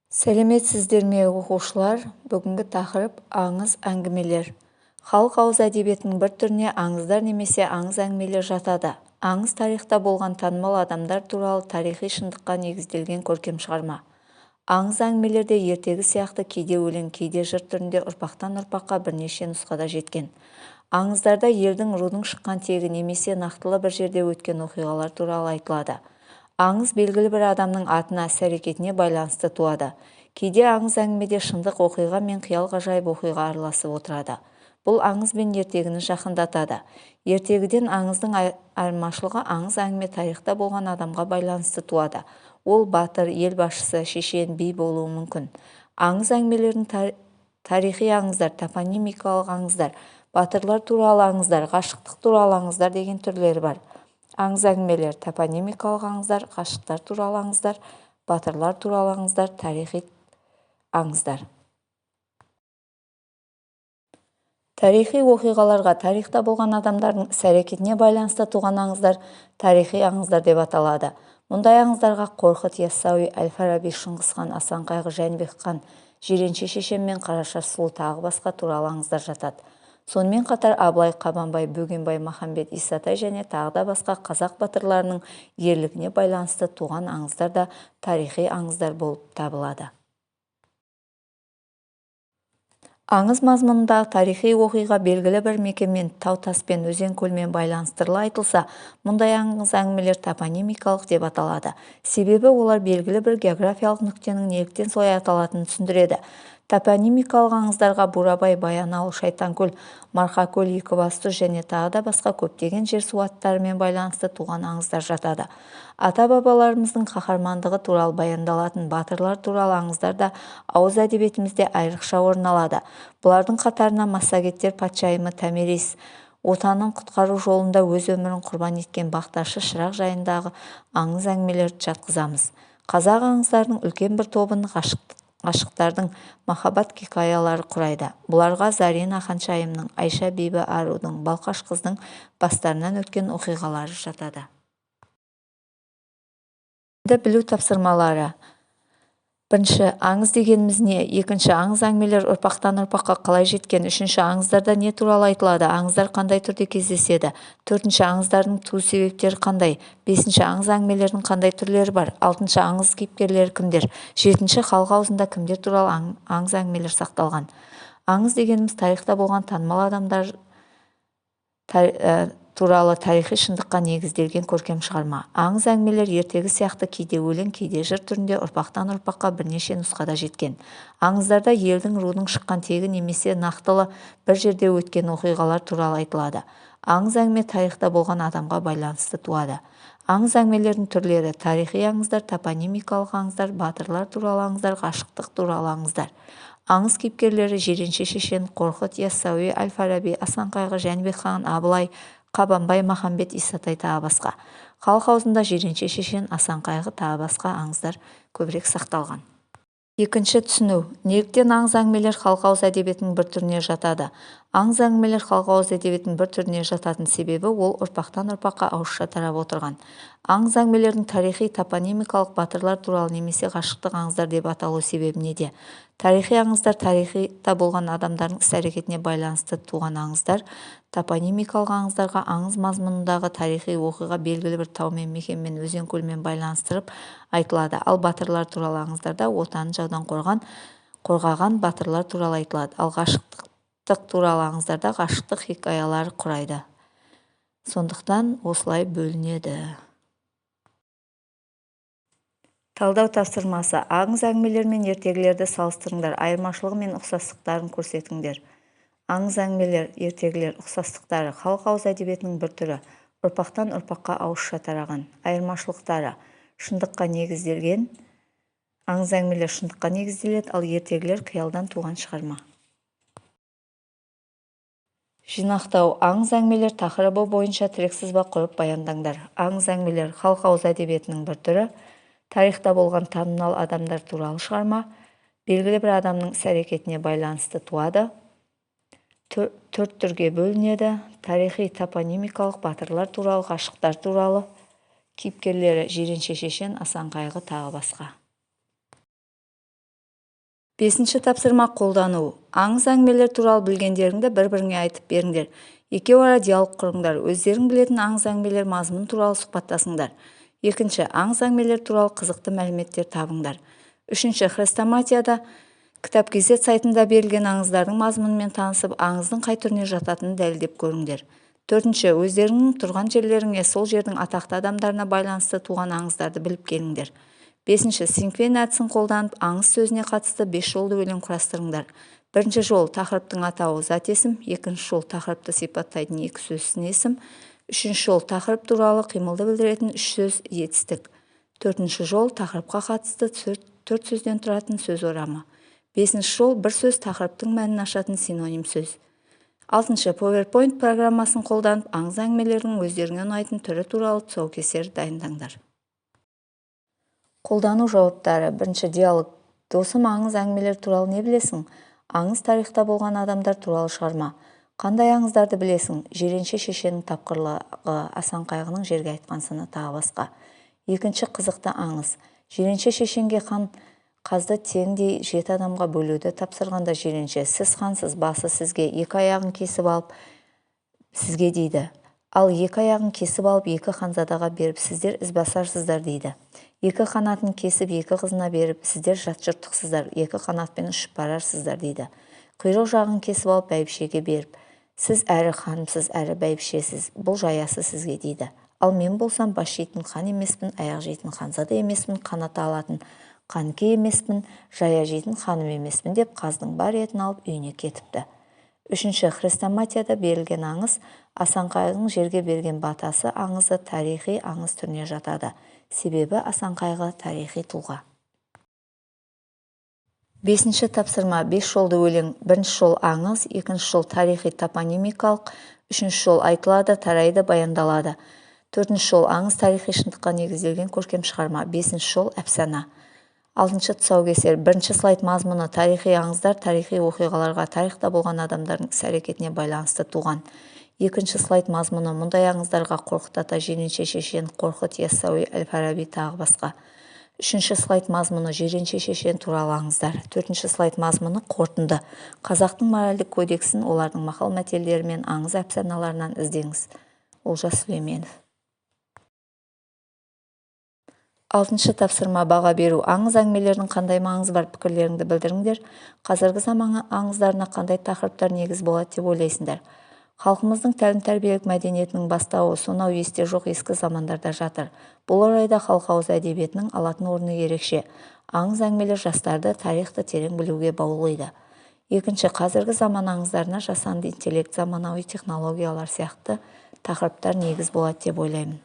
Сәлеметсіздер ме оқушылар? Бүгінгі тақырып аңыз әңгімелер. Халық ауыз әдебиетінің бір түріне аңыздар немесе аңыз әңгімелер жатады. Аңыз тарихта болған танымал адамдар туралы тарихи шындыққа негізделген көркем шығарма. Аңыз әңгімелерде ертегі сияқты кейде өлең, кейде жыр түрінде ұрпақтан ұрпаққа бірнеше нұсқада жеткен. Аңыздарда елдің, рудың шыққан тегі немесе нақтылы бір жерде өткен оқиғалар туралы айтылады. Аңыз белгілі бір адамның атына, іс-әрекетіне байланысты туады. Кейде аңыз әңгімеде шындық оқиға мен қиял ғажайып оқиға араласып отырады. Бұл аңыз бен ертегіні жақындатады. Ертегіден аңыздың айырмашылығы аңыз әңгіме тарихта болған адамға байланысты туады. Ол батыр, ел басшысы, шешен, би болуы мүмкін. Аңыз әңгімелердің тарихи аңыздар, топонимикалық аңыздар, батырлар туралы аңыздар, ғашықтық туралы аңыздар деген түрлері бар. Аңыз әңгімелер: топонимикалық аңыздар, ғашықтар туралы аңыздар, батырлар туралы аңыздар, тарихи аңыздар. Тарихи оқиғаларға, тарихта болған адамдардың іс-әрекетіне байланысты туған аңыздар тарихи аңыздар деп аталады. Мұндай аңыздарға Қорқыт, Яссауи, Әл-Фараби, Шыңғыс хан, Асан қайғы, Жәнібек хан, Жиренше шешен мен Қарашаш сұлу тағы басқа туралы аңыздар жатады. Сонымен қатар Абылай, Қабанбай, Бөгенбай, Махамбет, Исатай және тағы да басқа қазақ батырларының ерлігіне байланысты туған аңыздар да тарихи аңыздар болып табылады. Аңыз мазмұнындағы тарихи оқиға белгілі бір мекенмен, тау-таспен, өзен-көлмен байланыстырыла айтылса, мұндай аңыз әңгімелер топонимикалық деп аталады. Себебі олар белгілі бір географиялық нүктенің неліктен солай аталатынын түсіндіреді. Топонимикалық аңыздарға Бурабай, Баянауыл, Шайтанкөл, Марқакөл, Екібастұз және тағы да басқа көптеген жер су аттарымен байланысты туған аңыздар жатады. Ата-бабаларымыздың қаһармандығы туралы баяндалатын батырлар туралы аңыздар да ауыз әдебиетімізде айрықша орын алады. Бұлардың қатарына массагеттер патшайымы Томирис, отанын құтқару жолында өз өмірін құрбан еткен бақташы Шырақ жайындағы аңыз әңгімелерді жатқызамыз. Қазақ аңыздарының үлкен бір тобын ғашықтардың махаббат хикаялары құрайды. Бұларға Зарина ханшайымның, Айша бибі арудың, Балқаш қыздың бастарынан өткен оқиғалары жатады. Білу тапсырмалары. Бірінші, аңыз дегеніміз не? Екінші, аңыз әңгімелер ұрпақтан ұрпаққа қалай жеткен? Үшінші, аңыздарда не туралы айтылады? Аңыздар қандай түрде кездеседі? Төртінші, аңыздардың туу себептері қандай? Бесінші, аңыз әңгімелердің қандай түрлері бар? Алтыншы, аңыз кейіпкерлері кімдер? Жетінші, халық аузында кімдер туралы аңыз әңгімелер сақталған? Аңыз дегеніміз тарихта болған танымал адамдар туралы тарихи шындыққа негізделген көркем шығарма. Аңыз әңгімелер ертегі сияқты кейде өлең, кейде жыр түрінде ұрпақтан ұрпаққа бірнеше нұсқада жеткен. Аңыздарда елдің, рудың шыққан тегі немесе нақтылы бір жерде өткен оқиғалар туралы айтылады. Аңыз әңгіме тарихта болған адамға байланысты туады. Аңыз әңгімелердің түрлері: тарихи аңыздар, топонимикалық аңыздар, батырлар туралы аңыздар, ғашықтық туралы аңыздар. Аңыз кейіпкерлері: Жиренше шешен, Қорқыт, Яссауи, Әл-Фараби, Асан қайғы, Жәнібек хан, Абылай, Қабанбай, Махамбет, Исатай тағы басқа. Халық аузында Жиренше шешен, Асан қайғы тағы басқа аңыздар көбірек сақталған. Екінші, түсіну. Неліктен аңыз әңгімелер халық ауыз әдебиетінің бір түріне жатады? Аңыз әңгімелер халық ауыз әдебиетінің бір түріне жататын себебі ол ұрпақтан ұрпаққа ауызша тарап отырған. Аңыз әңгімелердің тарихи, топонимикалық батырлар туралы немесе ғашықтық аңыздар деп аталу себебі неде? Тарихи аңыздар тарихта болған адамдардың іс-әрекетіне байланысты туған аңыздар. Топонимикалық аңыздарға аңыз мазмұнындағы тарихи оқиға белгілі бір таумен, мекенмен, өзен-көлмен байланыстырып айтылады. Ал батырлар туралы аңыздарда отанын жаудан қорғаған батырлар туралы айтылады. Ал ғашықтық туралы аңыздарда ғашықтық хикаялары құрайды. Сондықтан осылай бөлінеді. Талдау тапсырмасы. Аңыз әңгімелер мен ертегілерді салыстырыңдар, айырмашылығы мен ұқсастықтарын көрсетіңдер. Аңыз әңгімелер, ертегілер ұқсастықтары: халық ауыз әдебиетінің бір түрі, ұрпақтан ұрпаққа ауызша тараған. Айырмашылықтары: шындыққа негізделген. Аңыз әңгімелер шындыққа негізделеді, ал ертегілер қиялдан туған шығарма. Жинақтау. Аңыз әңгімелер тақырыбы бойынша тірек-сызба құрып баяндаңдар. Аңыз әңгімелер халық ауыз әдебиетінің бір түрі, тарихта болған танымал адамдар туралы шығарма, белгілі бір адамның іс-әрекетіне байланысты туады, төрт түрге бөлінеді: тарихи, топонимикалық, батырлар туралы, ғашықтар туралы, кейіпкерлері: Жиренше шешен, Асан қайғы тағы басқа. Бесінші тапсырма қолдану. Аңыз әңгімелер туралы білгендеріңді бір-біріңе айтып беріңдер. Екеуара диалог құрыңдар. Өздерің білетін аңыз әңгімелер мазмұны туралы сұхбаттасыңдар. Екінші, аңыз әңгімелер туралы қызықты мәліметтер табыңдар. Үшінші, хрестоматияда Кітап-кз сайтында берілген аңыздардың мазмұнымен танысып, аңыздың қай түріне жататынын дәлелдеп көріңдер. Төртінші, өздеріңнің тұрған жерлеріңе сол жердің атақты адамдарына байланысты туған аңыздарды біліп келіңдер. Бесінші, синквен әдісін қолданып, аңыз сөзіне қатысты 5 жолды өлең құрастырыңдар. Бірінші жол тақырыптың атауы зат есім, екінші жол тақырыпты сипаттайтын екі сөз сын есім, үшінші жол тақырып туралы қимылды білдіретін 3 сөз етістік. Төртінші жол тақырыпқа қатысты 4 сөзден тұратын сөз орамы. Бесінші жол бір сөз тақырыптың мәнін ашатын синоним сөз. Алтыншы, PowerPoint программасын қолданып, аңыз әңгімелердің өздеріңе ұнайтын түрі туралы тұсаукесер дайындаңдар. Қолдану жауаптары. Бірінші, диалог. Досым, аңыз әңгімелер туралы не білесің? Аңыз тарихта болған адамдар туралы шығарма. Қандай аңыздарды білесің? Жиренше шешенің тапқырлығы, Асан Қайғының жерге айтқан сыны, тағы басқа. Екінші, қызықты аңыз. Жиренше шешенге хан қазды теңдей 7 адамға бөлуді тапсырғанда жиренше, сіз хансыз, басы сізге, 2 аяғын кесіп алып сізге дейді. Ал 2 аяғын кесіп алып 2 ханзадаға беріп, сіздер ізбасарсыздар дейді. 2 қанатын кесіп 2 қызына беріп, сіздер жат жұрттықсыздар, 2 қанатпен ұшып барарсыздар дейді. Құйрық жағын кесіп алып бәйбішеге беріп, сіз әрі ханымсыз, әрі бәйбішесіз, бұл жаясы сізге дейді. Ал мен болсам бас жейтін хан емеспін, аяқ жейтін ханзада емеспін, қанаты алатын қанке емеспін, жая жейтін ханым емеспін деп қаздың бар етін алып үйіне кетіпті. Үшінші, хрестоматияда берілген аңыз Асан Қайғының жерге берген батасы аңызы тарихи аңыз түріне жатады. Себебі Асан Қайғы тарихи тұлға. Бесінші тапсырма. 5 жолды өлең. Бірінші жол аңыз, екінші жол тарихи топонимикалық, үшінші жол айтылады, тарайды, баяндалады. Төртінші жол аңыз тарихи шындыққа негізделген көркем шығарма. Бесінші жол әпсана. Алтыншы тұсаукесер. Бірінші слайд мазмұны. Тарихи аңыздар тарихи оқиғаларға, тарихта болған адамдардың іс-әрекетіне байланысты туған. Екінші слайд мазмұны. Мұндай аңыздарға Қорқыт Ата, Жиренше шешен, Қорқыт, Яссауи, Әл-Фараби тағы басқа. Үшінші слайд мазмұны. Жиренше шешен туралы аңыздар. Төртінші слайд мазмұны. Қорытынды. Қазақтың моральдік кодексін олардың мақал-мәтелдері мен аңыз әпсаналарынан іздеңіз. Олжас Сүлейменов. Алтыншы тапсырма. Баға беру. Аңыз әңгімелердің қандай маңызы бар, пікірлеріңді білдіріңдер. Қазіргі заман аңыздарына қандай тақырыптар негіз болады деп ойлайсыңдар. Халқымыздың тәлім-тәрбиелік мәдениетінің бастауы сонау есте жоқ ескі замандарда жатыр. Бұл орайда халық ауыз әдебиетінің алатын орны ерекше. Аңыз әңгімелер жастарды тарихты терең білуге баулиды. Екінші, қазіргі заман аңыздарына жасанды интеллект, заманауи технологиялар сияқты тақырыптар негіз болады деп ойлаймын.